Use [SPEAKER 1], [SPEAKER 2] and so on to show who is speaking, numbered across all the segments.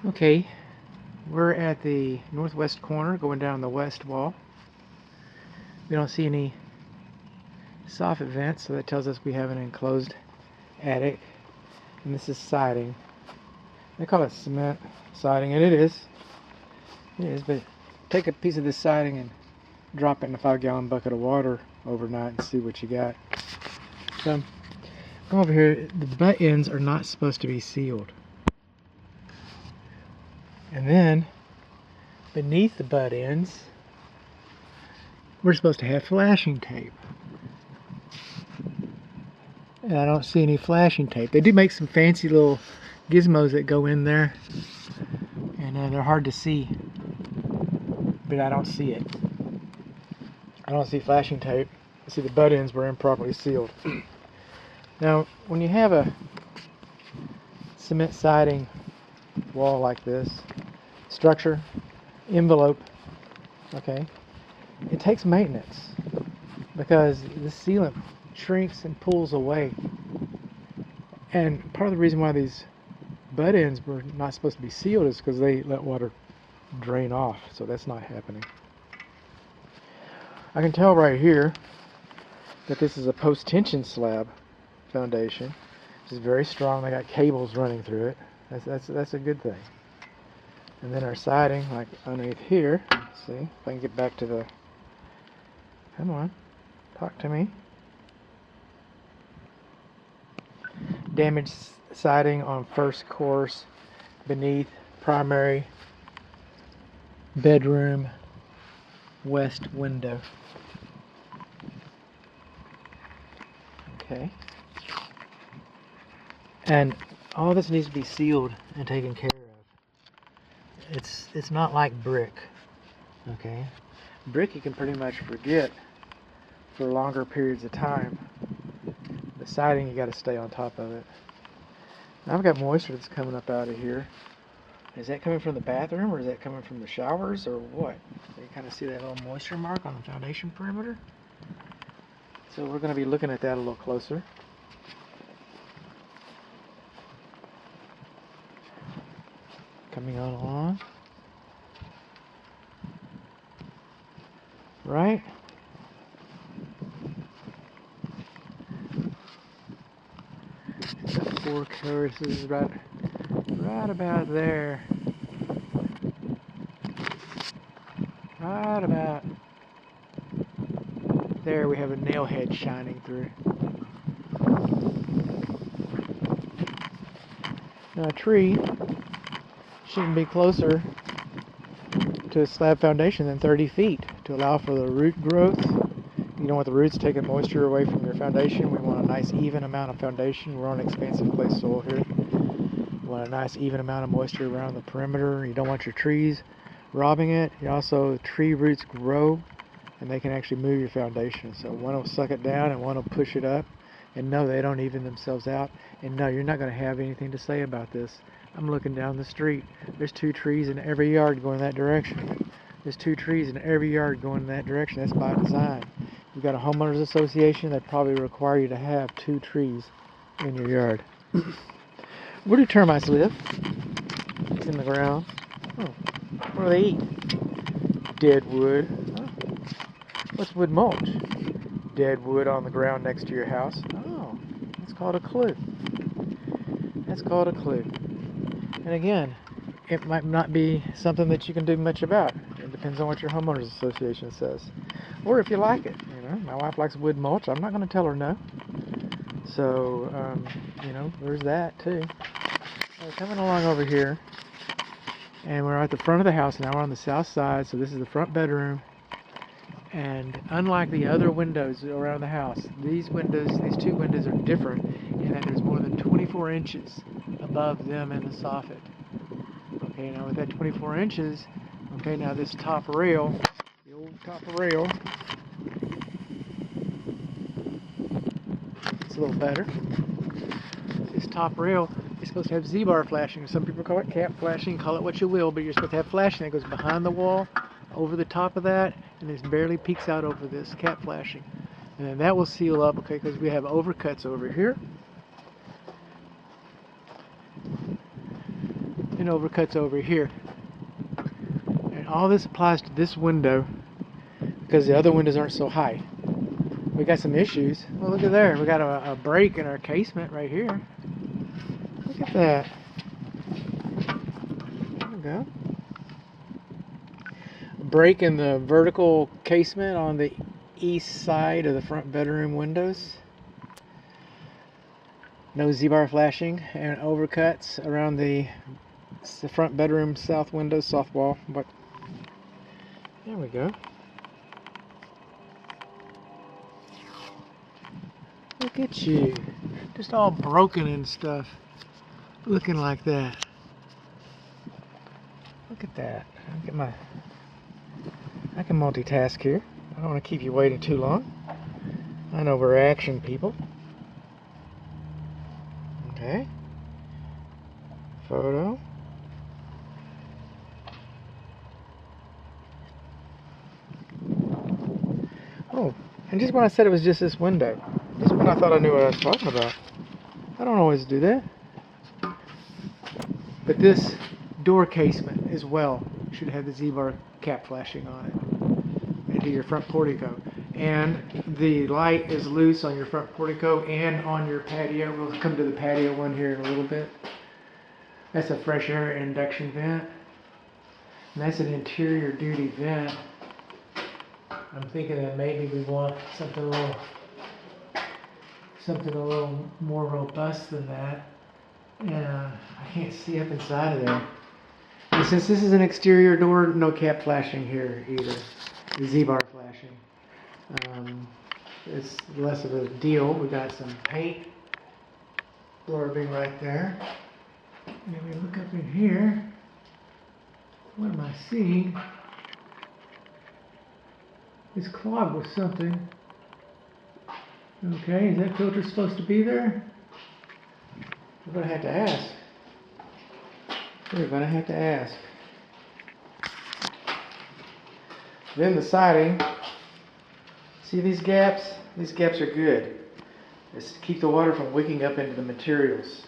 [SPEAKER 1] Okay, we're at the northwest corner going down the west wall. We don't see any soffit vents, so that tells us we have an enclosed attic. And this is siding. They call it cement siding, and it is. It is, but take a piece of this siding and drop it in a 5-gallon bucket of water overnight and see what you got. So, come over here. The butt ends are not supposed to be sealed. And then, beneath the butt ends, we're supposed to have flashing tape. And I don't see any flashing tape. They do make some fancy little gizmos that go in there, and they're hard to see, but I don't see it. I don't see flashing tape. I see the butt ends were improperly sealed. Now, when you have a cement siding wall like this, structure, envelope, okay, it takes maintenance because the sealant shrinks and pulls away. And part of the reason why these butt ends were not supposed to be sealed is because they let water drain off, so that's not happening. I can tell right here that this is a post-tension slab foundation. It's very strong. They got cables running through it. That's a good thing. And then our siding, like underneath here, let's see if I can get back to the, come on, talk to me. Damaged siding on first course beneath primary bedroom west window. Okay. And all this needs to be sealed and taken care of. It's not like brick. Okay. Brick you can pretty much forget for longer periods of time. The siding, you got to stay on top of it. Now I've got moisture that's coming up out of here. Is that coming from the bathroom, or is that coming from the showers, or what? You kind of see that little moisture mark on the foundation perimeter. So we're going to be looking at that a little closer. Coming on along. Right? Got 4 courses right about there. Right about there we have a nail head shining through. Now a tree shouldn't be closer to a slab foundation than 30 feet to allow for the root growth. You don't want the roots taking moisture away from your foundation. We want a nice even amount of foundation. We're on expansive clay soil here. You want a nice even amount of moisture around the perimeter. You don't want your trees robbing it. You also, tree roots grow and they can actually move your foundation. So one will suck it down and one will push it up. And no, they don't even themselves out. And no, you're not going to have anything to say about this. I'm looking down the street. There's 2 trees in every yard going that direction. There's 2 trees in every yard going in that direction. That's by design. You've got a homeowners association that probably require you to have 2 trees in your yard. Where do termites live? It's in the ground. Oh, what do they eat? Dead wood. Oh. What's wood mulch? Dead wood on the ground next to your house. Oh, that's called a clue. That's called a clue. And again, it might not be something that you can do much about. It depends on what your homeowners association says. Or if you like it. You know, my wife likes wood mulch. I'm not going to tell her no. So, you know, there's that too. Coming along over here, and we're at the front of the house now. We're on the south side, so this is the front bedroom. And unlike the other windows around the house, these 2 windows are different in that there's more than 24 inches above them in the soffit. Okay, now with that 24 inches, okay, now this top rail, the old top rail, it's a little better. This top rail is supposed to have Z-bar flashing. Some people call it cap flashing, call it what you will, but you're supposed to have flashing that goes behind the wall, over the top of that, and it barely peeks out over this cap flashing. And then that will seal up, okay, because we have overcuts over here. and overcuts over here. And all this applies to this window because the other windows aren't so high. We got some issues. Well, look at there. We got a break in our casement right here. Look at that. There we go. A break in the vertical casement on the east side of the front bedroom windows. No Z-bar flashing and overcuts around the front bedroom south window, soft wall. But there we go. Look at you, just all broken and stuff, looking like that. Look at that. I can multitask here. I don't want to keep you waiting too long. I know we're action people. Okay. Photo. Oh, and just when I said it was just this window, just when I thought I knew what I was talking about. I don't always do that. But this door casement as well should have the Z-bar cap flashing on it into your front portico. And the light is loose on your front portico and on your patio. We'll come to the patio one here in a little bit. That's a fresh air induction vent. And that's an interior duty vent. I'm thinking that maybe we want something a little more robust than that. Yeah, I can't see up inside of there. And since this is an exterior door, no cap flashing here either. The Z-bar flashing. It's less of a deal. We got some paint blurbing right there. Let me look up in here. What am I seeing? It's clogged with something. Okay, is that filter supposed to be there? We're going to have to ask. We're going to have to ask. Then the siding. See these gaps? These gaps are good. It's to keep the water from wicking up into the materials.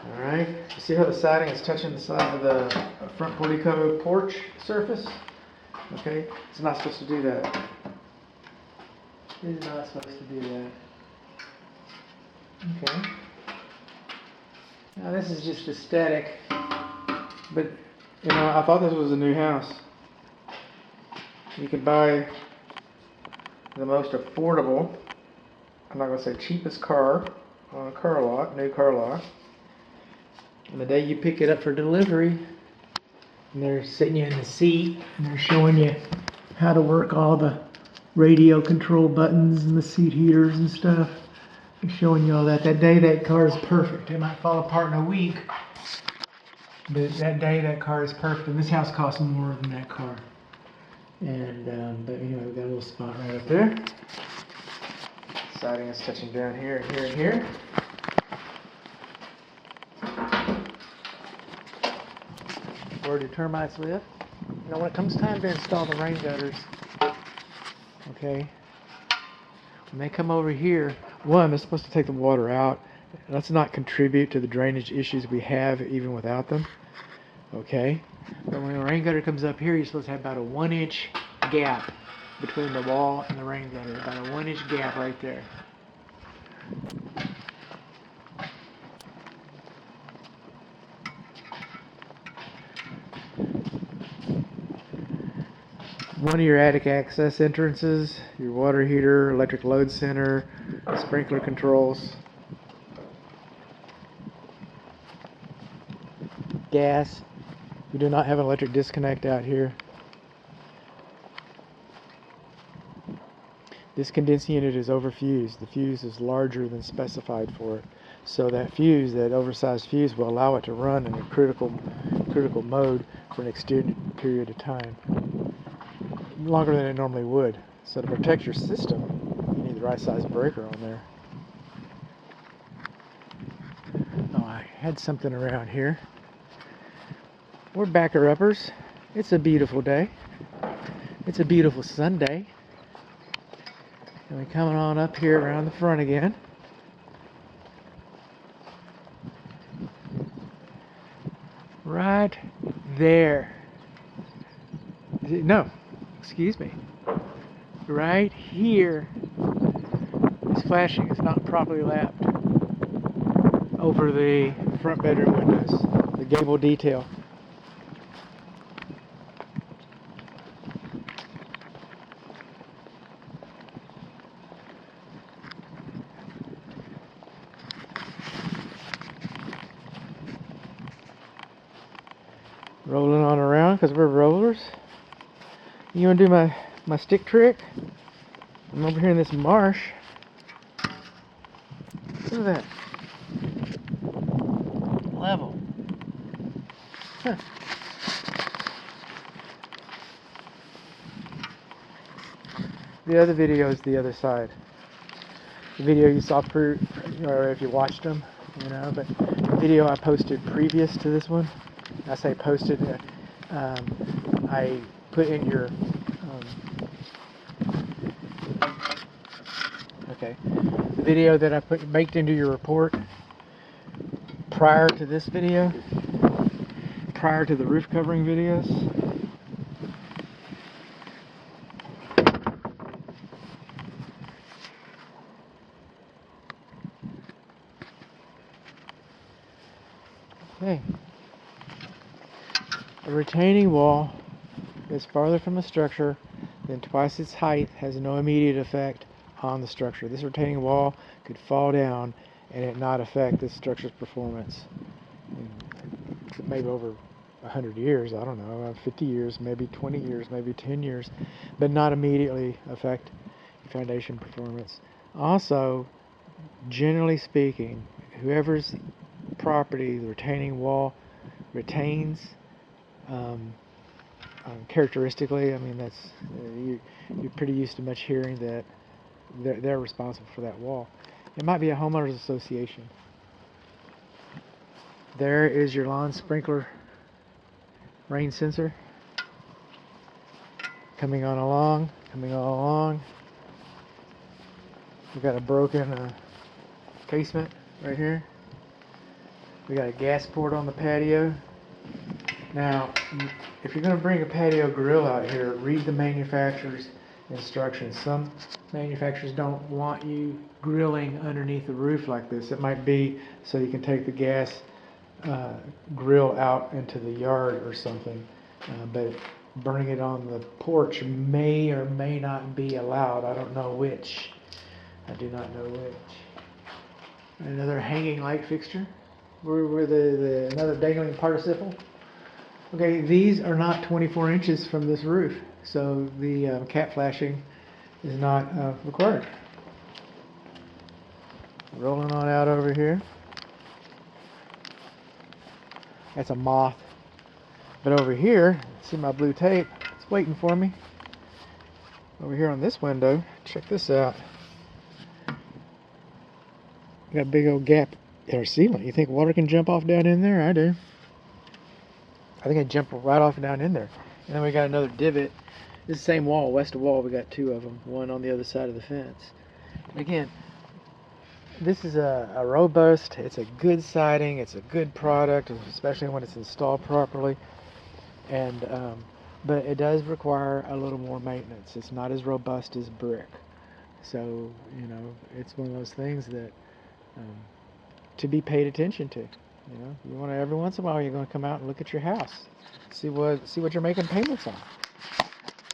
[SPEAKER 1] Alright, you see how the siding is touching the side of the front portico porch surface? Okay, it's not supposed to do that. It's not supposed to do that. Okay. Now this is just aesthetic, but you know, I thought this was a new house. You could buy the most affordable, I'm not going to say cheapest car on a car lot, new car lot. And the day you pick it up for delivery, and they're sitting you in the seat, and they're showing you how to work all the radio control buttons and the seat heaters and stuff. They're showing you all that. That day, that car is perfect. It might fall apart in a week, but that day, that car is perfect. And this house costs more than that car. And but anyway, we've got a little spot right up there. Siding is touching down here and here and here. Where do termites live? You know, when it comes time to install the rain gutters, okay, when they come over here, one, they're supposed to take the water out. Let's not contribute to the drainage issues we have even without them, okay? But when the rain gutter comes up here, you're supposed to have about a 1-inch gap between the wall and the rain gutter, about a 1-inch gap right there. One of your attic access entrances, your water heater, electric load center, sprinkler controls, gas. We do not have an electric disconnect out here. This condensing unit is overfused. The fuse is larger than specified for it. So that fuse, that oversized fuse, will allow it to run in a critical mode for an extended period of time. Longer than it normally would. So to protect your system, you need the right size breaker on there. Oh, I had something around here. We're backer-uppers. It's a beautiful day. It's a beautiful Sunday. And we're coming on up here around the front again. right there. No, excuse me. Right here is flashing. It's not properly lapped over the front bedroom windows, the gable detail. Rolling on around because we're rollers. You want to do my stick trick? I'm over here in this marsh. Look at that. Level. Huh. The other video is the other side. The video you saw, or if you watched them, you know, but the video I posted previous to this one, I say posted, I put in your, okay, the video that I baked into your report prior to this video, prior to the roof covering videos. Okay. A retaining wall is farther from the structure than twice its height has no immediate effect on the structure. This retaining wall could fall down and it not affect the structure's performance. Maybe over 100 years, I don't know, 50 years, maybe 20 years, maybe 10 years, but not immediately affect foundation performance. Also, generally speaking, whoever's property the retaining wall retains, characteristically, I mean, that's you're pretty used to much hearing that they're responsible for that wall. It might be a homeowners association. There is your lawn sprinkler rain sensor coming on along. We've got a broken casement right here. We got a gas port on the patio. Now, if you're going to bring a patio grill out here, read the manufacturer's instructions. Some manufacturers don't want you grilling underneath the roof like this. It might be so you can take the gas grill out into the yard or something, but burning it on the porch may or may not be allowed. I don't know which. I do not know which. Another hanging light fixture. We're another dangling participle. Okay, these are not 24 inches from this roof, so the cat flashing is not required. Rolling on out over here. That's a moth. But over here, see my blue tape? It's waiting for me. Over here on this window, check this out. Got a big old gap in our ceiling. You think water can jump off down in there? I do. I think it jumped right off and down in there. And then we got another divot. This is the same wall, west of wall. We got two of them, one on the other side of the fence. Again, this is a robust, it's a good siding, it's a good product, especially when it's installed properly. And but it does require a little more maintenance. It's not as robust as brick. So, you know, it's one of those things that to be paid attention to. You know, you want to, every once in a while you're going to come out and look at your house, see what you're making payments on.